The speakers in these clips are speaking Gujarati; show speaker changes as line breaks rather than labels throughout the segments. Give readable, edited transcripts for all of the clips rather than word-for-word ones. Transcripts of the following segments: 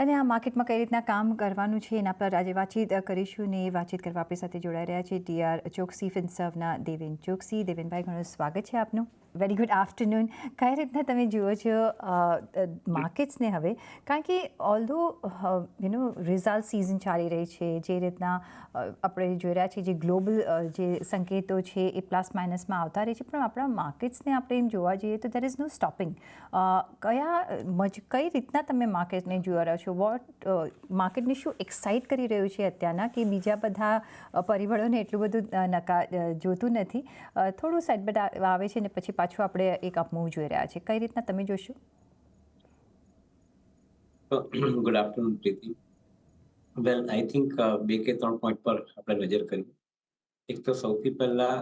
અને આ માર્કેટમાં કઈ રીતના કામ કરવાનું છે એના પર આજે વાતચીત કરીશું ને વાતચીત કરવા આપણી સાથે જોડાઈ રહ્યા છે ટીઆર ચોકસી ફિનસર્વના દેવેન ચોકસી. દેવેનભાઈ, ઘણું સ્વાગત છે આપનું. Very good afternoon. કઈ રીતના તમે જુઓ છો માર્કેટ્સને હવે, કારણ કે ઓલ્ધો રિઝલ્ટ સિઝન ચાલી રહી છે, જે રીતના આપણે જોઈ રહ્યા છીએ જે ગ્લોબલ જે સંકેતો છે એ પ્લસ માઇનસમાં આવતા રહે છે, પણ આપણા માર્કેટ્સને આપણે એમ જોવા જઈએ તો દેર ઇઝ નો સ્ટોપિંગ. કઈ રીતના તમે માર્કેટને જોઈ રહ્યા છો? માર્કેટને શું એક્સાઇટ કરી રહ્યું છે અત્યારના, કે બીજા બધા પરિબળોને એટલું બધું જોતું નથી, થોડું સેટબેટ આવે છે ને પછી પાછું આપણે એક અપમૂવ જોઈ રહ્યા છે? કઈ રીતના તમે જોશો?
Good afternoon Preeti. Well, I think બે કે ત્રણ પોઈન્ટ પર આપણે નજર કરીએ. એક તો સૌથી પહેલા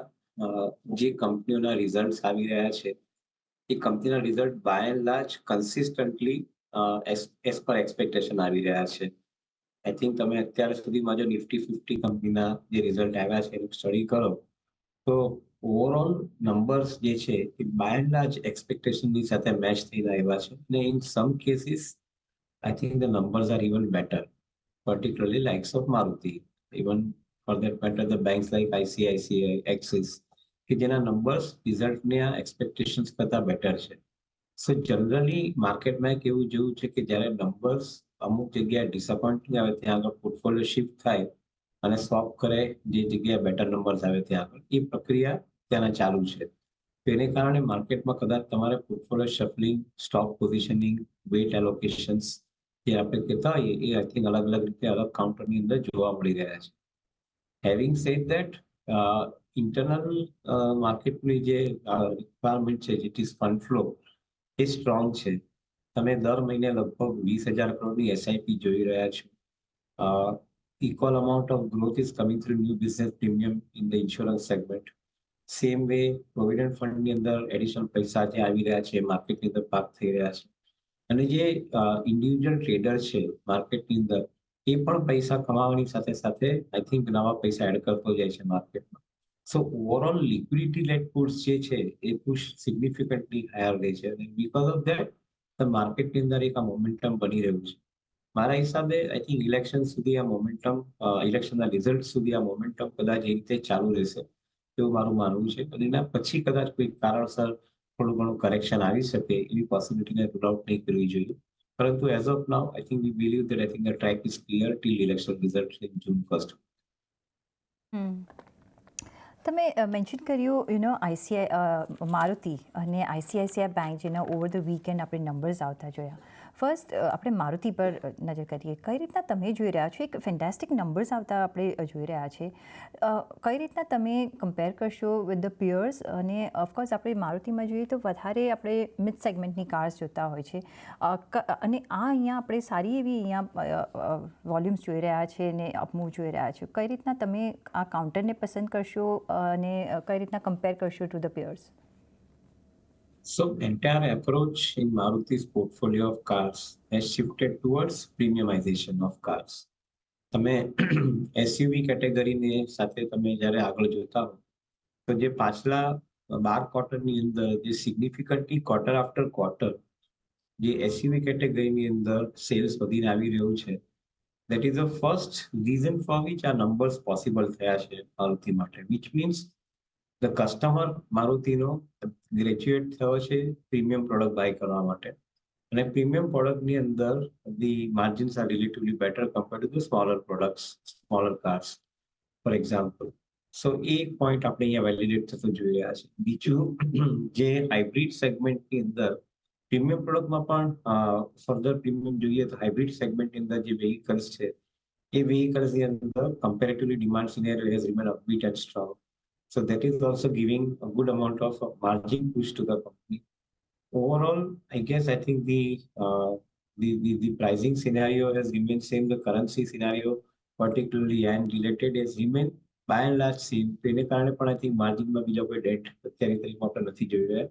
જે કંપનીઓના રિઝલ્ટ આવી રહ્યા છે એ કંપનીના result by and large consistently as per expectation આવી રહ્યા છે. આઈ થિંક તમે અત્યાર સુધીમાં જો નિફ્ટી 50 કંપનીના જે રિઝલ્ટ આવ્યા છે એનું સ્ટડી કરો તો ઓવરઓલ નંબર્સ જે છે એ બાય એન્ડ લાર્જ એક્સપેક્ટેશનની સાથે મેચ થઈને આવ્યા છે અને in sum cases I think the numbers are even better, particularly likes of Maruti. Even for that matter, the banks like ICICI, Axis, કે જેના નંબર્સ રિઝલ્ટના એક્સપેક્ટેશન્સ કરતાં બેટર છે. સો જનરલી માર્કેટમાં એક એવું જોયું છે કે જ્યારે નંબર્સ અમુક જગ્યાએ ડિસઅપોઇન્ટિંગ આવે ત્યાં આગળ પોર્ટફોલિયો શિફ્ટ થાય અને સ્વોપ કરે, જે જગ્યાએ બેટર નંબર્સ આવે ત્યાં આગળ એ પ્રક્રિયા ત્યાંના ચાલુ છે. તેને કારણે માર્કેટમાં કદાચ તમારે પોર્ટફોલિયો શફલિંગ, સ્ટોક પોઝિશનિંગ, વેટ એલોકેશન્સ જે આપણે કહેતા હોઈએ એ આઈ થિંક અલગ અલગ રીતે અલગ કાઉન્ટરની અંદર જોવા મળી રહ્યા છે. હેવિંગ સેડ ધેટ, ઇન્ટરનલ માર્કેટની જે રિક્વાયરમેન્ટ છે, jet is fund flow, A strong છે. તમે દર મહિને લગભગ 20,000 કરોડની એસઆઈપી જોઈ રહ્યા છો. Equal amount of growth is coming through new business premium in the insurance segment. Same way provident ફંડની અંદર એડિશનલ પૈસા જે આવી રહ્યા છે માર્કેટની અંદર પાક થઈ રહ્યા છે. અને જે ઇન્ડિવિજ્યુઅલ ટ્રેડર છે માર્કેટની અંદર એ પણ પૈસા કમાવાની સાથે સાથે આઈ થિંક નવા પૈસા એડ કરતો જાય છે માર્કેટમાં. સો ઓવરઓલ લિક્વિડિટી લેડ પુશ જે છે એ પુશ સિગ્નિફિકન્ટલી હાયર રહે છે અને બીકોઝ ઓફ ધેટ ધ માર્કેટની અંદર એક આ મોમેન્ટમ બની રહ્યું છે. મારા હિસાબે આઈ થિંક ઇલેક્શન સુધી આ મોમેન્ટમ, ઇલેક્શનના રિઝલ્ટ સુધી આ મોમેન્ટમ કદાચ એ રીતે ચાલુ રહેશે એવું મારું માનવું છે. અને એના પછી કદાચ કોઈ કારણસર થોડું ઘણું કરેક્શન આવી શકે એવી પોસિબિલિટીને રૂલ આઉટ નહીં કરવી જોઈએ. પરંતુ as of now I think we believe that I think the track is clear till election result in June 1st.
તમે મેન્શન કર્યું મારુતિ અને આઈસીઆઈસીઆઈ બેંક, જેના ઓવર ધ વીકેન્ડ આપણે નંબર્સ આવતા જોયા. ફર્સ્ટ આપણે મારુતિ પર નજર કરીએ. કઈ રીતના તમે જોઈ રહ્યા છો? એક ફેન્ટાસ્ટિક નંબર્સ આવતા આપણે જોઈ રહ્યા છે. કઈ રીતના તમે કમ્પેર કરશો વિથ ધ પિયર્સ? અને ઓફકોર્સ આપણે મારુતિમાં જોઈએ તો વધારે આપણે મિડ સેગમેન્ટની કાર્સ જોતા હોય છે, અને અહીંયા આપણે સારી એવી અહીંયા વોલ્યુમ્સ જોઈ રહ્યા છે અને અપમૂવ જોઈ રહ્યા છે. કઈ રીતના તમે આ કાઉન્ટરને પસંદ કરશો અને કઈ રીતના કમ્પેર કરશો to the piers?
So entire approach in Maruti's portfolio of cars has shifted towards premiumization of cars. તમે એસયુવી કેટેગરીને સાથે તમે જ્યારે આગળ જોતા હો તો જે પાછલા 12 ક્વાર્ટરની અંદર જે સિગ્નિફિકન્ટલી ક્વાર્ટર આફ્ટર ક્વાર્ટર જે એસયુવી કેટેગરીની અંદર સેલ્સ વધીને આવી રહ્યું છે, that is the first reason for which આ નંબર્સ પોસિબલ થયા છે મારુતિ માટે, which means the customer મારુતિનો ગ્રેજ્યુએટ થયો છે પ્રીમિયમ પ્રોડક્ટ બાય કરવા માટે. અને પ્રીમિયમ પ્રોડક્ટની અંદર the margins are relatively better compared to the smaller products, smaller cars, for example. So A point આપણે અહીંયા વેલિડેટ થતો જોઈ રહ્યા છે. બીજું, જે હાઇબ્રિડ સેગમેન્ટની અંદર પ્રીમિયમ પ્રોડક્ટમાં પણ ફર્ધર પ્રીમિયમ જોઈએ તો હાઇબ્રિડ સેગમેન્ટની અંદર જે વેહિકલ્સ છે એ વેહિકલ્સની અંદર comparatively demand scenario has remain અપબીટ and strong. So that is also giving a good amount of margin push to the company. Overall, I guess I think the pricing scenario has remained same. The currency scenario, particularly yen related, has remained by and large same. તો એને કારણે પણ I think માર્જિનમાં બીજો કોઈ ડેટ અત્યારે તરી મોટો નથી જોઈ રહ્યા.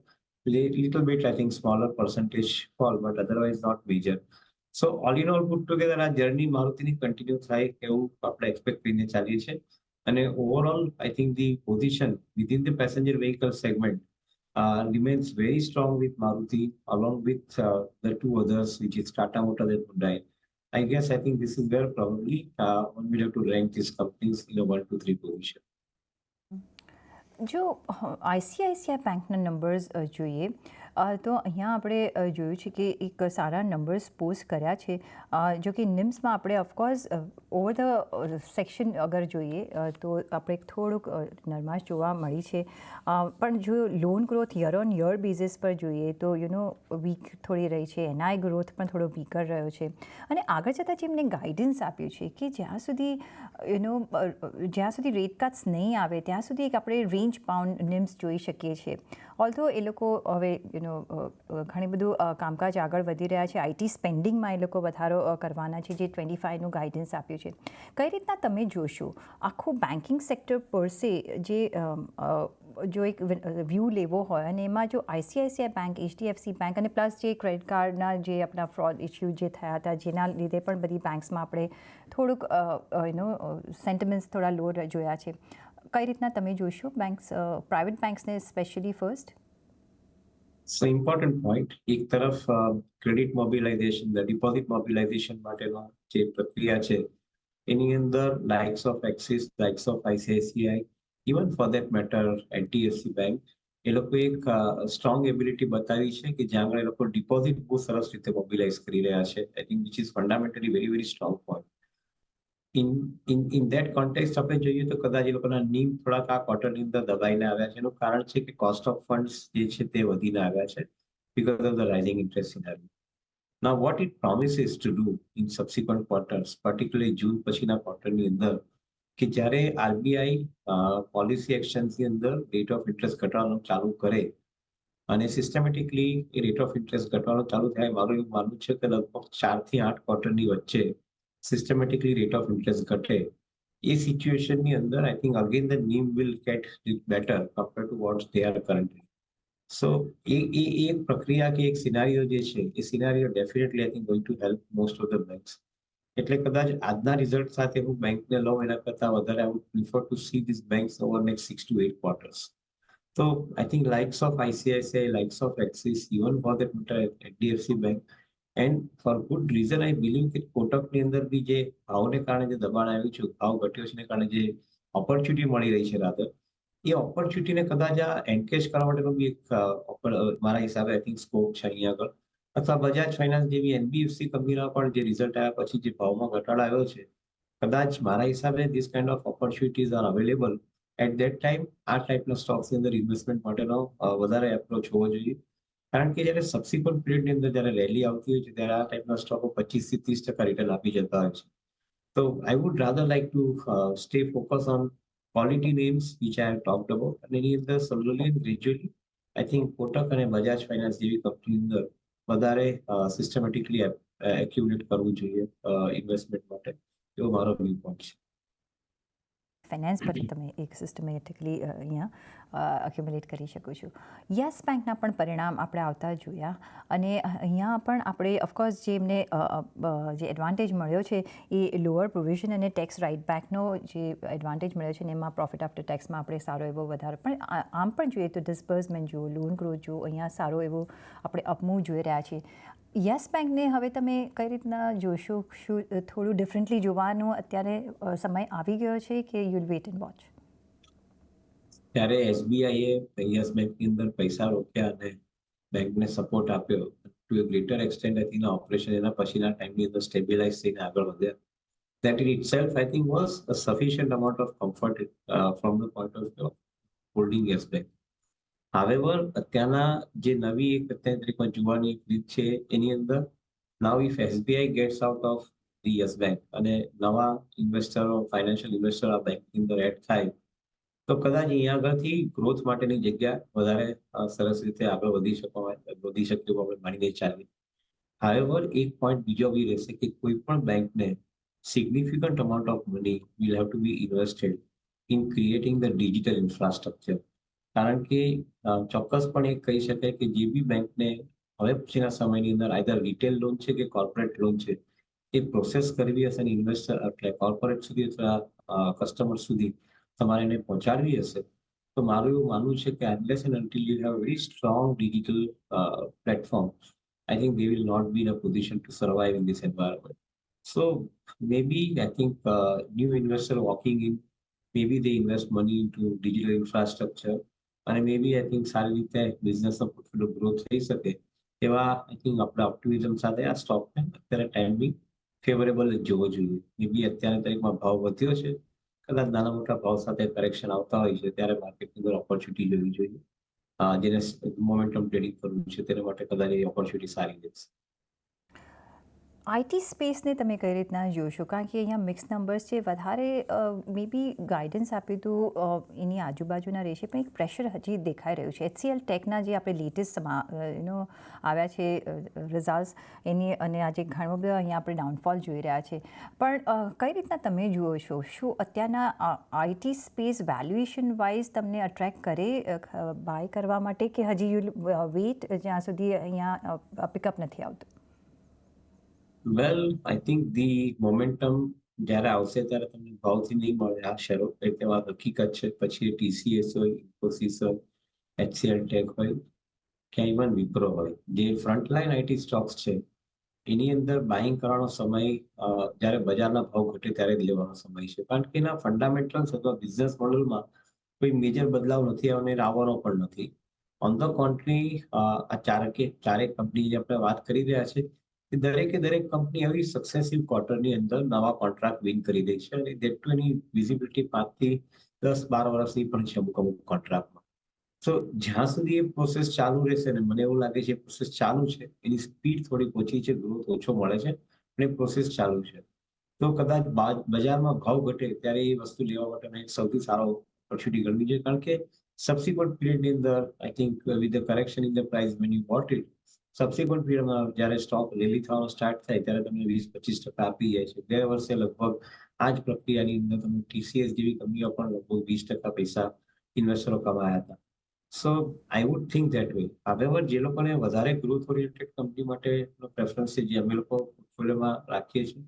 Little bit I think smaller percentage fall, but otherwise not major. So all in all put together આ જર્ની મારુતિની કન્ટિન્યુ થાય એવું આપણે એક્સપેક્ટ કરીને ચાલીએ છીએ. અને overall I think the position within the passenger vehicle segment remains very strong with Maruti along with the two others, which is Tata Motors and Hyundai. I guess I think this is where probably one will have to rank these companies in a 1 to 3 position.
જો આઈસીઆઈસીઆઈ બેંકના નંબર્સ જોઈએ તો અહીંયા આપણે જોયું છે કે એક સારા નંબર્સ પોસ્ટ કર્યા છે. જો કે નિમ્સમાં આપણે ઓફકોર્સ ઓવર ધ સેક્શન અગર જોઈએ તો આપણે થોડુંક નરમાશ જોવા મળી છે. પણ જો loan growth year on year basis પર જોઈએ તો વીક થોડી રહી છે. એનઆઈ ગ્રોથ પણ થોડો વીકર રહ્યો છે. અને આગળ જતાં જે એમને ગાઈડન્સ આપ્યું છે કે જ્યાં સુધી રેટ કટ્સ નહીં આવે ત્યાં સુધી એક આપણે રેન્જ બાઉન્ડ નિમ્સ જોઈ શકીએ છીએ. ઓલ્ધો એ લોકો હવે ઘણી બધું કામકાજ આગળ વધી રહ્યા છે. આઈટી સ્પેન્ડિંગમાં એ લોકો વધારો કરવાના છે, જે 25નું ગાઈડન્સ આપ્યું છે. કઈ રીતના તમે જોશો આખું બેન્કિંગ સેક્ટર પરસે જે જો એક વ્યૂ લેવો હોય અને એમાં જો આઈસીઆઈસીઆઈ બેંક, એચડીએફસી બેંક અને પ્લસ જે ક્રેડિટ કાર્ડના જે આપણા ફ્રોડ ઇસ્યુ જે થયા હતા જેના લીધે પણ બધી બેંક્સમાં આપણે થોડુંક સેન્ટિમેન્ટ્સ થોડા લો જોયા છે. કઈ રીતના તમે જોશો બેંક્સ, પ્રાઇવેટ બેંક્સને specially first?
So important point. એક તરફ ક્રેડિટ મોબિલાઇઝેશન, ડિપોઝિટ મોબિલાઇઝેશન માટેનો જે પ્રક્રિયા છે એની અંદર likes of Axis, likes of ICICI, even for that matter HDFC bank, એ લોકો એક સ્ટ્રોંગ એબિલિટી બતાવી છે કે જ્યાં આગળ એ લોકો ડિપોઝિટ બહુ સરસ રીતે મોબિલાઇઝ કરી રહ્યા છે. I think which is fundamentally very very strong point. In that context આપણે જોઈએ તો કદાચ એ લોકોના નીમ થોડાક આ ક્વાર્ટરની અંદર દબાઈને આવ્યા છે. એનું કારણ છે કે કોસ્ટ ઓફ ફંડ્સ જે છે તે વધીને આવ્યા છે because of the rising interest scenario. Now, what it promises to do in subsequent quarters, particularly જૂન પછીના ક્વાર્ટરની અંદર, કે જ્યારે આરબીઆઈ પોલિસી એક્શન્સની અંદર રેટ ઓફ ઇન્ટરેસ્ટ ઘટાડવાનું ચાલુ કરે અને systematically A rate of interest ઘટવાનું ચાલુ થાય, મારું એવું માનવું છે કે લગભગ 4 થી 8 ક્વાર્ટરની વચ્ચે સિસ્ટમેટિકલી રેટ ઓફ ઇન્ટરેસ્ટ ઘટે. એ સિચ્યુએશનની અંદર I think again the NIM will get better compare to what they are currently. So એક પ્રક્રિયા કે એક સિનારીઓ જે છે એ scenario definitely I think going to help most of the banks. એટલે કદાચ આજના રિઝલ્ટ સાથે હું બેંકને લઉં એના કરતાં વધારે I would prefer to see this banks over next 6 to 8 quarters. So I think likes of ICICI, likes of Axis, even for that matter HDFC Bank, and for good reason I believe કે કોટકની અંદર બી જે ભાવને કારણે જે દબાણ આવ્યું છે, ભાવ ઘટ્યો છે, કારણે જે ઓપોર્ચ્યુનિટી મળી રહી છે રાધર, એ ઓપોર્ચ્યુનિટીને કદાચ આ એન્કેજ કરવા માટેનો બી એક મારા હિસાબે આઈ થિંક સ્કોપ છે અહીંયા આગળ. અથવા બજાજ ફાઇનાન્સ જેવી એનબીએફસી કંપનીના પણ જે રિઝલ્ટ આવ્યા પછી જે ભાવમાં ઘટાડો આવ્યો છે, કદાચ મારા હિસાબે this kind of opportunities are available at that time. આ ટાઈપના સ્ટોક્સની અંદર ઇન્વેસ્ટમેન્ટ માટેનો વધારે એપ્રોચ હોવો જોઈએ. કારણ કે જ્યારે સબસિક્વન્ટ પીરિયડની અંદર જ્યારે રેલી આવતી હોય છે ત્યારે આ ટાઈપના સ્ટોકો 25 થી 30% રિટર્ન આપી જતા હોય છે. તો I would rather like to stay focus on quality names which I have talked about. અને એની અંદર slowly and gradually I think Kotak અને બજાજ ફાઇનાન્સ જેવી કંપની અંદર વધારે સિસ્ટમેટિકલી એક્યુમ્યુલેટ કરવું જોઈએ ઇન્વેસ્ટમેન્ટ માટે, એવો મારો વ્યૂ પોઈન્ટ છે.
ફાઇનાન્સ પર તમે એક સિસ્ટમેટિકલી અહીંયા અક્યુમ્યુલેટ કરી શકો છો. યસ બેંકના પણ પરિણામ આપણે આવતા જોયા અને અહીંયા પણ આપણે ઓફકોર્સ જે એમને જે એડવાન્ટેજ મળ્યો છે એ લોઅર પ્રોવિઝન અને ટેક્સ રાઇટ બેકનો જે એડવાન્ટેજ મળ્યો છે ને એમાં પ્રોફિટ આફ્ટર ટેક્સમાં આપણે સારો એવો વધારો, પણ આમ પણ જોઈએ તો ડિસ્બર્સમેન્ટ જુઓ, લોન ગ્રોથ જુઓ, અહીંયા સારો એવો આપણે અપમૂવ જોઈ રહ્યા છીએ. યસ બેંકને હવે તમે કઈ રીતના જોશો? શું થોડું ડિફરન્ટલી જોવાનો અત્યારે સમય આવી ગયો છે કે યુલ વેટ એન્ડ વોચ?
ત્યારે એસબીઆઈએ યસ બેંકની અંદર પૈસા રોક્યા અને બેંકને સપોર્ટ આપ્યો to a greater extent I think operation એના પછીના ટાઈમની અંદર સ્ટેબિલાઇઝ થઈને આગળ વધ્યા. That in itself I think was a sufficient amount of comfort from the point of view of holding Yes Bank. However, અત્યારના જે નવી એક અત્યાર તરીકે જોવાની એક રીત છે એની અંદર now if SBI gets out of the Yes Bank અને નવા ઇન્વેસ્ટરો, ફાઇનાન્શિયલ ઇન્વેસ્ટર આ બેંકની અંદર એડ થાય તો કદાચ અહીંયા આગળથી ગ્રોથ માટેની જગ્યા વધારે સરસ રીતે આગળ વધી શકે એવું આપણે માનીને ચાલીએ. હાવેવર એક પોઈન્ટ બીજો બી રહેશે કે કોઈ પણ બેંકને significant amount of money will have to be invested in creating the digital infrastructure. કારણ કે ચોક્કસપણે કહી શકાય કે જે બી બેંકને હવે પછીના સમયની અંદર આઈધર રિટેલ લોન છે કે કોર્પોરેટ લોન છે એ પ્રોસેસ કરવી હશે અને ઇન્વેસ્ટર એટલે કોર્પોરેટ સુધી અથવા કસ્ટમર સુધી તમારે એને પહોંચાડવી હશે તો મારું એવું માનવું છે કે unless and until you have a very strong digital platform, I think they will not be in a position to survive in this environment. So maybe I think new investor walking in, maybe they invest money into digital infrastructure, અને maybe I think સારી રીતે બિઝનેસનો પોર્ટફોલિયો ગ્રો થઈ શકે એવા I think આપણે ઓપ્ટિમિઝમ સાથે આ સ્ટોકને અત્યારે ટાઈમિંગ ફેવરેબલ જ જોવો જોઈએ. મેબી અત્યારની તારીખમાં ભાવ વધ્યો છે, કદાચ નાના મોટા ભાવ સાથે કરેક્શન આવતા હોય છે ત્યારે માર્કેટની અંદર ઓપોર્ચ્યુનિટી જોવી જોઈએ. જેને મોમેન્ટમ ટ્રેડિંગ કરવું છે તેના માટે કદાચ એ ઓપોર્ચ્યુનિટી સારી રહેશે.
આઈટી સ્પેસને તમે કઈ રીતના જોશો? કારણ કે અહીંયા મિક્સ નંબર્સ છે, વધારે મે બી ગાઈડન્સ આપ્યું હતું એની આજુબાજુના રહેશે, પણ એક પ્રેશર હજી દેખાઈ રહ્યું છે. HCL ટેકના જે આપણે લેટેસ્ટ આવ્યા છે રિઝલ્ટ્સ એની, અને આજે ઘણો બધો અહીંયા આપણે ડાઉનફોલ જોઈ રહ્યા છે. પણ કઈ રીતના તમે જુઓ છો? શું અત્યારના આઈટી સ્પેસ વેલ્યુએશન વાઇઝ તમને અટ્રેક્ટ કરે બાય કરવા માટે, કે હજી યુ વેઇટ જ્યાં સુધી અહીંયા પિકઅપ નથી આવતું?
વેલ આઈ થિંક ધી મોમેન્ટમ જ્યારે આવશે ત્યારે તમને ભાવથી નહીં મળે આ શેરો, એટલે વાત હકીકત છે. પછી એ TCS હોય, ઇન્ફોસિસ હોય, HCL ટેક હોય, કે ઇવન વિપ્રો હોય, જે ફ્રન્ટલાઈન આઈટી સ્ટોક્સ છે એની અંદર બાઇંગ કરવાનો સમય જ્યારે બજારના ભાવ ઘટે ત્યારે જ લેવાનો સમય છે. કારણ કે એના ફંડામેન્ટલ્સ અથવા બિઝનેસ મોડલમાં કોઈ મેજર બદલાવ નથી અને આવવાનો પણ નથી. ઓન ધ કોન્ટ્રી, આ ચારેક કંપની જે આપણે વાત કરી રહ્યા છે, એ દરેકે દરેક કંપની આવી સક્સેસિવ ક્વાર્ટરની અંદર નવા કોન્ટ્રાક્ટ વિન કરી રહી છે, અને દેટ ટુ એની વિઝિબિલિટી 5 થી 10-12 વર્ષની પણ છે અમુક અમુક કોન્ટ્રાક્ટમાં. સો જ્યાં સુધી એ પ્રોસેસ ચાલુ રહેશે, ને મને એવું લાગે છે પ્રોસેસ ચાલુ છે, એની સ્પીડ થોડી ઓછી છે, ગ્રોથ ઓછો મળે છે, અને પ્રોસેસ ચાલુ છે, તો કદાચ બજારમાં ભાવ ઘટે ત્યારે એ વસ્તુ લેવા માટેનો એક સૌથી સારો ઓપોર્ચ્યુનિટી ગણવી જોઈએ. કારણ કે સબસિક્વન્ટ પીરિયડની અંદર I think with the correction in the price when you bought it, subsequent પીરિયડમાં જ્યારે સ્ટોક રેલી થવાનો સ્ટાર્ટ થાય ત્યારે તમને 20-25% આપી જાય છે. ગયા વર્ષે લગભગ આ જ પ્રક્રિયાની અંદર તમે TCS જેવી કંપનીઓ પણ લગભગ 20% પૈસા ઇન્વેસ્ટરો કમાયા હતા. So I would think that way. However, જે લોકોને વધારે ગ્રોથ ઓરિએન્ટેડ કંપની માટે પ્રેફરન્સ છે, જે અમે લોકો પોર્ટફોલિયોમાં રાખીએ છીએ,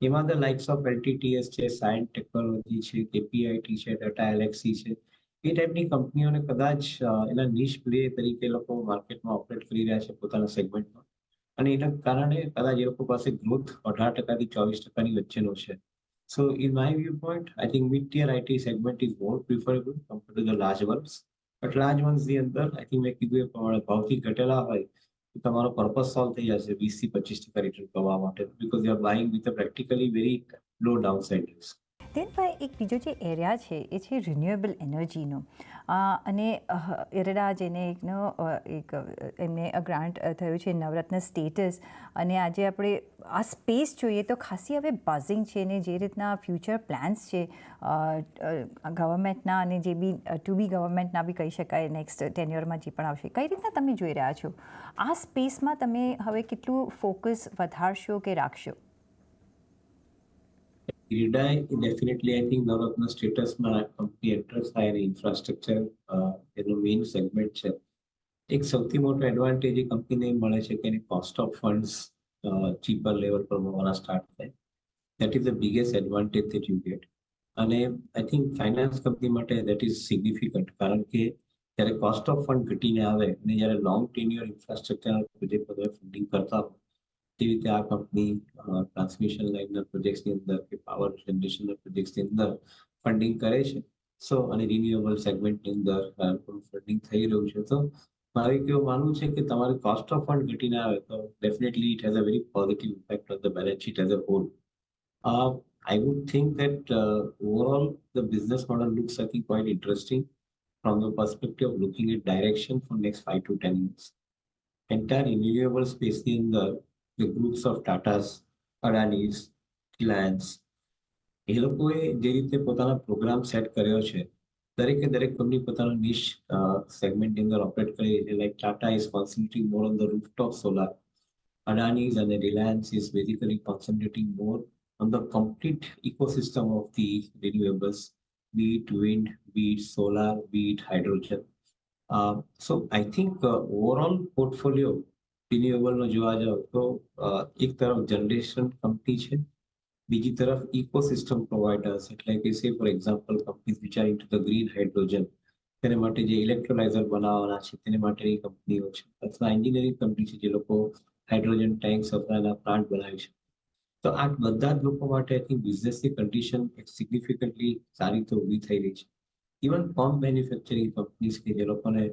એમાં ધ લાઇક્સ ઓફ LTTS છે, સાયન્ટ ટેકનોલોજી છે, KPIT છે, ટાટા એલેક્સી છે, એ ટાઈપની કંપનીઓને કદાચ એના નિશ પ્લે તરીકે લોકો માર્કેટમાં ઓપરેટ કરી રહ્યા છે પોતાના સેગમેન્ટમાં, અને એના કારણે કદાચ એ લોકો પાસે ગ્રોથ 18% થી 24%ની વચ્ચેનો છે. So in my view point, I think mid tier IT segment is more preferable compared to the large ones. But large વન્સની અંદર આઈ થિંક મેં કીધું એ પ્રમાણે ભાવથી ઘટેલા હોય તો તમારો પર્પસ સોલ્વ થઈ જશે 20-25% રિટર્ન કમાવા માટે, because you are buying with a practically very low downside risk.
દિનભાઈ, એક બીજો જે એરિયા છે એ છે રિન્યુએબલ એનર્જીનો, અને ઇરડા જેને એક એમને ગ્રાન્ટ થયું છે નવરત્ન સ્ટેટસ, અને આજે આપણે આ સ્પેસ જોઈએ તો ખાસી હવે બઝિંગ છે, ને જે રીતના ફ્યુચર પ્લાન્સ છે ગવર્મેન્ટના, અને જે બી ટુ બી ગવર્મેન્ટના બી કહી શકાય, નેક્સ્ટ ટેન્યુઅરમાં જે પણ આવશે, કઈ રીતના તમે જોઈ રહ્યા છો આ સ્પેસમાં? તમે હવે કેટલું ફોકસ વધારશો કે રાખશો?
ઇરડાએ ડેફિનેટલી આઈ થિંક નવરત્ન સ્ટેટસમાં કંપની એન્ટર થાય અને ઇન્ફ્રાસ્ટ્રક્ચર એનો મેઇન સેગમેન્ટ છે. એક સૌથી મોટો એડવાન્ટેજ એ કંપનીને મળે છે કે એની cost of funds cheaper level પર મળવાના સ્ટાર્ટ થાય. That is the biggest advantage that you get. અને આઈ થિંક ફાઇનાન્સ કંપની માટે દેટ ઇઝ સિગ્નિફિકન્ટ, કારણ કે જ્યારે કોસ્ટ ઓફ ફંડ ઘટીને આવે અને જ્યારે લોંગ ટેન્યુઅર ઇન્ફ્રાસ્ટ્રક્ચર પ્રોજેક્ટ બધા ફંડિંગ કરતા હોય, તેવી રીતે આ કંપની ટ્રાન્સમિશન લાઇનના પ્રોજેક્ટ્સની અંદર કે પાવર જનરેશનના પ્રોજેક્ટ્સની અંદર ફંડિંગ કરે છે. સો અને રિન્યુએબલ સેગમેન્ટની અંદર ફંડિંગ થઈ રહ્યું છે. તો મારે કેવું માનવું છે કે તમારી કોસ્ટ ઓફ ફંડ ઘટીને આવે તો definitely it has a very positive impact on the balance sheet as a whole. I would think that overall the business model looks, I think, quite interesting from the perspective of looking at direction for next 5 to 10 years. Entire renewable space in the groups of Tatas, Adanis, Reliance, એ લોકોએ જે રીતે પોતાના પ્રોગ્રામ સેટ કર્યો છે, દરેકે દરેક કંપની પોતાનો નિશ સેગમેન્ટની અંદર ઓપરેટ કરી છે. Like Tata is concentrating more on the rooftop solar, Adani's and Reliance is basically concentrating more on the complete ecosystem of the renewables, be it wind, be it solar, be it hydrogen. So I think overall portfolio renewable નો જોવા જાવ તો એક તરફ જનરેશન કંપની છે, બીજી તરફ ઇકોસિસ્ટમ પ્રોવાઇડર્સ, એટલે કે સે for example companies which are into the green hydrogen, તેને માટે જે ઇલેક્ટ્રોલાઇઝર બનાવવાના છે તેને માટેની કંપનીઓ છે, અથવા એન્જિનિયરિંગ કંપની છે જે લોકો હાઇડ્રોજન ટેન્ક્સ અથવા એના પ્લાન્ટ બનાવી છે. તો આ બધા જ લોકો માટે આઈ થિંક બિઝનેસની કન્ડિશન એક સિગ્નિફિકન્ટલી સારી રીતે ઊભી થઈ રહી છે. ઇવન પંપ મેન્યુફેક્ચરિંગ કંપનીઝ કે જે લોકોને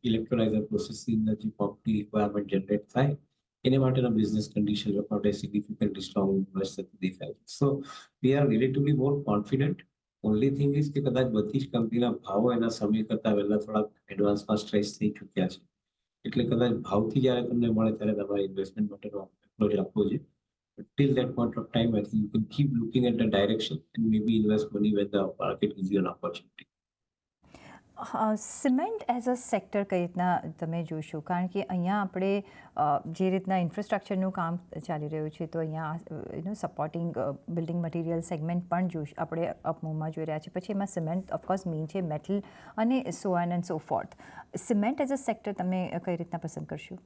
ઇલેક્ટ્રોલાઇઝર પ્રોસેસિંગના જે પંપની રિક્વાયરમેન્ટ જનરેટ થાય એને માટેના બિઝનેસ કન્ડિશન લોકો માટે સિગ્નિફિકન્ટલી સ્ટ્રોંગ દેખાય છે. So we are relatively more confident. Only thing is કે કદાચ બધી જ કંપનીના ભાવો એના સમય કરતા પહેલા થોડાક એડવાન્સમાં સ્ટ્રેસ થઈ ચૂક્યા છે. એટલે કદાચ ભાવથી જ્યારે તમને મળે ત્યારે તમારે ઇન્વેસ્ટમેન્ટ માટેનો એપ્રોચ આપવો જોઈએ. But till that point of time, I think you can keep looking at the direction and maybe invest money when the market gives you an opportunity.
Cement as a sector કઈ રીતના તમે જોશો? કારણ કે અહીંયા આપણે જે રીતના ઇન્ફ્રાસ્ટ્રક્ચરનું કામ ચાલી રહ્યું છે તો અહીંયા સપોર્ટિંગ બિલ્ડિંગ મટીરિયલ સેગમેન્ટ પણ આપણે અપમૂવમાં જોઈ રહ્યા છીએ. પછી એમાં સિમેન્ટ ઓફકોર્સ મેઇન છે, મેટલ અને so on and so fourth. Cement as a sector તમે કઈ રીતના પસંદ કરશો?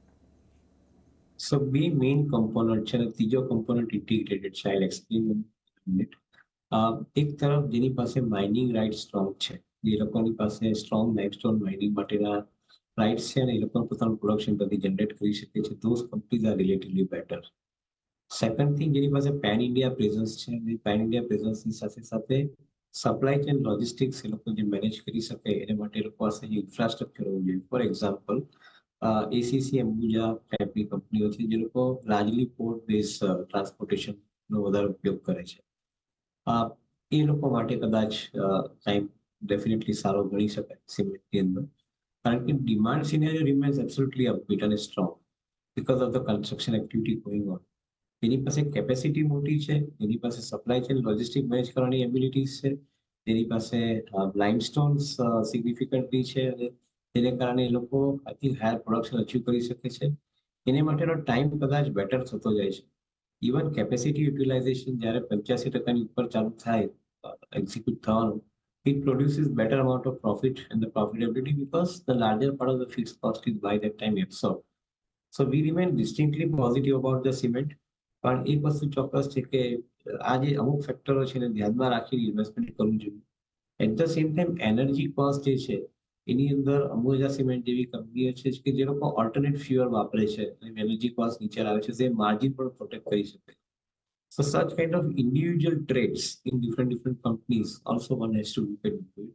So બે મેઇન કમ્પોનન્ટ છે અને ત્રીજો કમ્પોનન્ટ ઇન્ટિગ્રેટેડ છે. આઈ એક્સપ્લેન ઇન મિનિટ. એક તરફ જેની પાસે માઇનિંગ રાઇટ સ્ટ્રોંગ છે, જે લોકોની પાસે સ્ટ્રોંગ લાઇમસ્ટોન માઇનિંગ માટેના રાઇટ્સ છે અને એ લોકો પોતાનું પ્રોડક્શન બધી જનરેટ કરી શકે છે, those companies are relatively better. Second thing, જેની પાસે પેન ઇન્ડિયા પ્રેઝન્સ છે અને પેન ઇન્ડિયા પ્રેઝન્સની સાથે સાથે સપ્લાય ચેન લોજિસ્ટિક્સ એ લોકો જે મેનેજ કરી શકે એને માટે એ લોકો પાસે જે ઇન્ફ્રાસ્ટ્રક્ચર હોવું જોઈએ. ફોર એક્ઝામ્પલ, એસીસી અંબુજા ટાઈપની કંપનીઓ છે જે લોકો લાર્જલી પોર્ટ બેઝ ટ્રાન્સપોર્ટેશનનો વધારે ઉપયોગ કરે છે. એ લોકો માટે કદાચ ટાઈમ ડેફિનેટલી સારો ગણી શકાય સિમેન્ટની અંદર, કારણ કે demand scenario remains absolutely upbeat અને strong because of the construction activity going on. જેની પાસે કેપેસિટી મોટી છે, જેની પાસે સપ્લાય ચેન લોજિસ્ટિક મેનેજ કરવાની એબિલિટીઝ છે, જેની પાસે લાઇમસ્ટોન્સ સિગ્નિફિકન્ટલી છે અને જેને કારણે એ લોકો I think higher production achieve કરી શકે છે, એને માટેનો ટાઈમ કદાચ બેટર થતો જાય છે. ઇવન કેપેસિટી યુટિલાઇઝેશન જ્યારે 85% ઉપર ચાલુ થાય એક્ઝિક્યુટ થવાનું, it produces better amount of profit and the profitability because the larger part of the fixed cost is by that time absorbed. So we remain distinctly positive about the cement. પણ એક વસ્તુ ચોક્કસ છે કે આ જે અમુક ફેક્ટરો છે એને ધ્યાનમાં રાખીને ઇન્વેસ્ટમેન્ટ કરવું જોઈએ. At the same time energy cost જે છે એની અંદર અંબુજા સિમેન્ટ જેવી કંપનીઓ છે કે જે લોકો ઓલ્ટરનેટ ફ્યુઅલ વાપરે છે અને એનર્જી કોસ્ટ નીચે આવે છે, તે માર્જિન પણ પ્રોટેક્ટ કરી શકે. So such kind of individual traits in different companies also one has to look into it.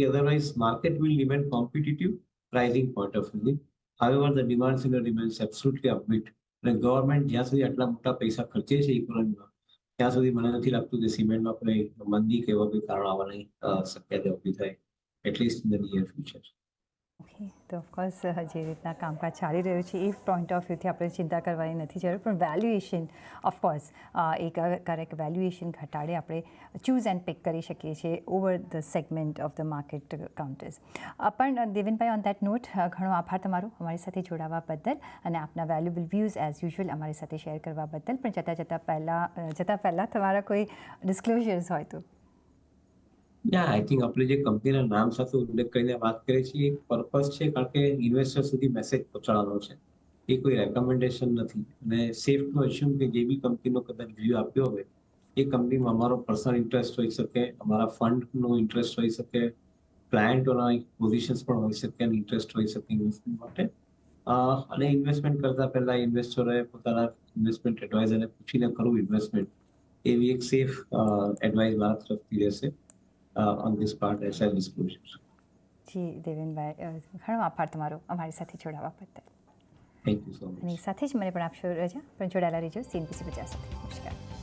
Otherwise, market will remain competitive, pricing point of view. However, the demand signal remains absolutely upbeat. અને ગવર્મેન્ટ જ્યાં સુધી આટલા મોટા પૈસા ખર્ચે છે ઇકોનોમીમાં, ત્યાં સુધી મને નથી લાગતું કે સિમેન્ટમાં કોઈ મંદી કે એવા કોઈ કારણ આવવાની શક્યતા ઊભી થાય, at least in the near future.
Okay, તો ઓફકોર્સ જે રીતના કામકાજ ચાલી રહ્યું છે એ પોઈન્ટ ઓફ વ્યૂથી આપણે ચિંતા કરવાની નથી જરૂર, પણ વેલ્યુએશન ઓફકોર્સ ક્યારેક વેલ્યુએશન ઘટાડે આપણે ચૂઝ એન્ડ પિક કરી શકીએ છીએ over the segment of the market counters. પણ દેવેનભાઈ, ઓન દેટ નોટ ઘણો આભાર તમારો અમારી સાથે જોડાવા બદલ અને આપના વેલ્યુબલ વ્યૂઝ એઝ યુઝ્યુઅલ અમારી સાથે શેર કરવા બદલ. પણ જતાં પહેલાં તમારા કોઈ ડિસ્ક્લોઝર્સ હોય તો?
આઈ થિંક આપણે જે કંપનીના નામ સાથે ઉલ્લેખ કરીને વાત કરીએ છીએ એક પર્પઝ છે, કારણ કે ઇન્વેસ્ટર સુધી મેસેજ પહોંચાડવાનો છે, એ કોઈ રેકમેન્ડેશન નથી. અને સેફ ટુ અસ્યુમ કે જે બી કંપનીનો કદાચ વ્યૂ આપ્યો હોય એ કંપનીમાં અમારો પર્સનલ ઇન્ટરેસ્ટ હોઈ શકે, અમારા ફંડનો ઇન્ટરેસ્ટ હોઈ શકે, ક્લાયન્ટોના પોઝિશન્સ પણ હોઈ શકે અને ઇન્ટરેસ્ટ હોઈ શકે ઇન્વેસ્ટમેન્ટ માટે. અને ઇન્વેસ્ટમેન્ટ કરતા પહેલા ઇન્વેસ્ટરોએ પોતાના ઇન્વેસ્ટમેન્ટ એડવાઇઝરને પૂછીને કરવું ઇન્વેસ્ટમેન્ટ, એવી એક સેફ એડવાઇસ મારા તરફથી રહેશે on this part as a disclosure.
જી દેવેનભાઈ, ઘણો આભાર તમારો અમારી સાથે જોડાવા બદલ.
Thank you so much.
અને સાથે જ મને પણ આપશો રજા, પણ જોડાયેલા રહેજો CNBC 50 સાથે. નમસ્કાર.